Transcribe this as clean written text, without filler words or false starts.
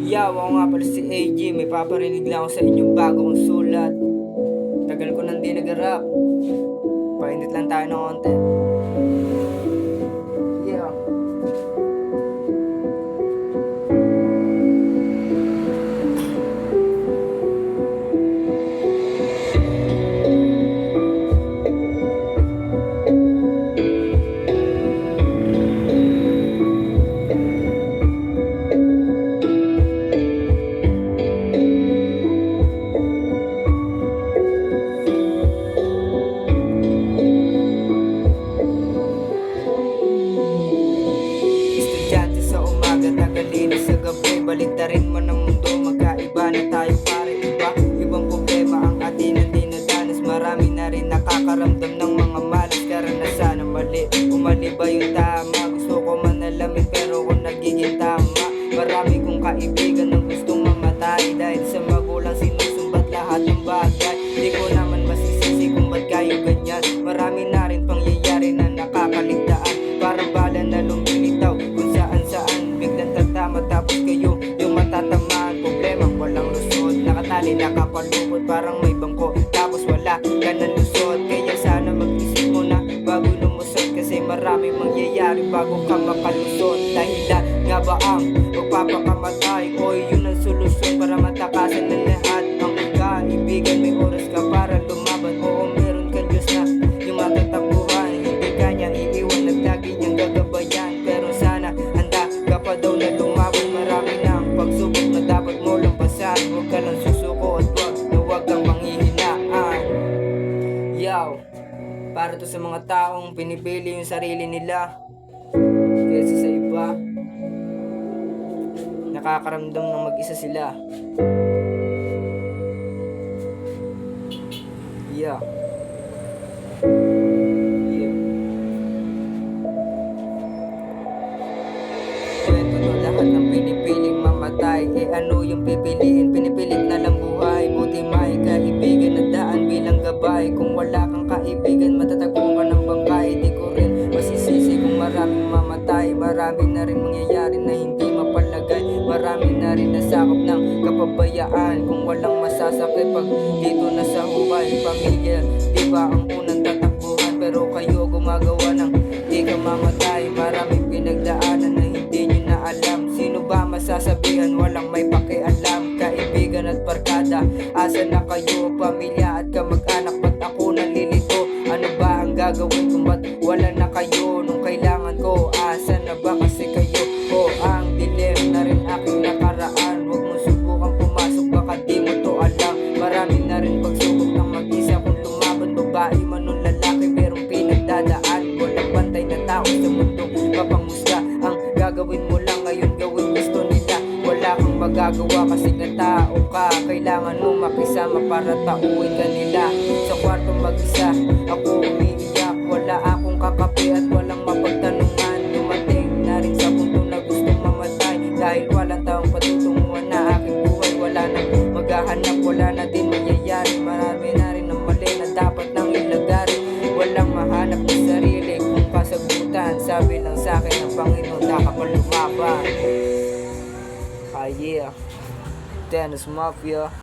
Yaw, ako nga pala si AG. May paparinig lang ako sa inyong bagong sulat. Tagal ko nang di nag-rap. Painit lang tayo ng konti. Yeah. Estudyante sa umaga, tagalino sa gabi. Baliktarin mo ng mundo, magkaiba na tayo pare iba. Ibang problema ang atin ang dinadanas. Marami na rin nakakaramdam ng mga malas karanasan na mali. Umali ba yung tama? Gusto ko man alamin pero kung nagiging tama. Marami kong kaibigan na gustong mamatay dahil sa magulang sinusumbat lahat ng bagay. Di ko naman masisisi kung ba't kayo ganyan. Marami na rin pangyayari na nakakaligtaan. Parang bala na lumilitaw kung saan biglang tatama tapos kayo yung matatamaan. Problema walang lusot, nakatali nakapalupot parang may bangko tapos wala ka na lusot. Kaya sana mag-isip mo na bago lumusot kasi maraming mangyayari bago ka makalusot. Dahilan nga ba ang magpapakamatay o yun ang solusyon para matakasan ng lahat ang kaibigan? May oras ka para lumaban, oo meron kang Diyos na yung matatakbuhan. Hindi ka niya iiwan, naglagi niyang gagabayan. Pero sana handa ka pa daw na lumaban. Marami na ang pagsubok na dapat mo lampasan. Huwag ka lang susuko at huwag kang manghihinaan. Yaw, para to sa mga taong pinipili yung sarili nila kaysa sa iba. Nakakaramdam ng mag-isa sila. Yeah. Kwento to lahat ng pinipiling mamatay. Ano yung pipiliin? Pinipilit na lang buhay. Buti may kaibigan na daan bilang gabay. Kung wala kang kaibigan, matatagpuan ka ng bangkay. Di ko rin masisisi kung maraming mamatay. Marami na rin mangyayari na hindi mapalagay. Marami na rin nasakop ng kapabayaan. Kung walang masasakit pag dito na sa hukay. Pamilya, di ba ang unang tatakbuhan? Pero kayo gumagawa ng di ka mamatay. Maraming pinagdaanan na hindi nyo na alam. Sino ba masasabihan? Walang may pakialam. Kaibigan at barkada, asa na kayo? Pamilya at kamag-anak, ba't ako nalilito? Ano ba ang gagawin kung ba't wala na kayo? Nung kailangan ko, asa na ba kasi kayo? O ang dilim na rin aking nakaraan. Huwag mo subukan pumasok, baka di mo to alam. Marami na rin pagsubok ng mag-isa. Kung lumaban, babae man o lalaki, merong pinagdadaan. Walang bantay na tao sa mundong mapanghusga. Ang gagawin mo lang ngayon, gawin gusto nila. Wala kang magagawa kasi nga tao ka. Kailangan mo makisama para tauin ka nila. Sa kwarto mag-isa, ako umiiyak. Wala akong kakape at walang mapagtanungan. Dumating na rin sa punto na gustong mamatay. Dahil walang taong patutunguhan na aking buhay. Wala na maghahanap, wala na din mangyayari. Marami na rin ang mali na dapat nang ilagari. Walang mahanap na sarili kung kasagutan. Sabi lang sa'kin ng Panginoon, nakapalumaba. Ah yeah, Dennis Mafia.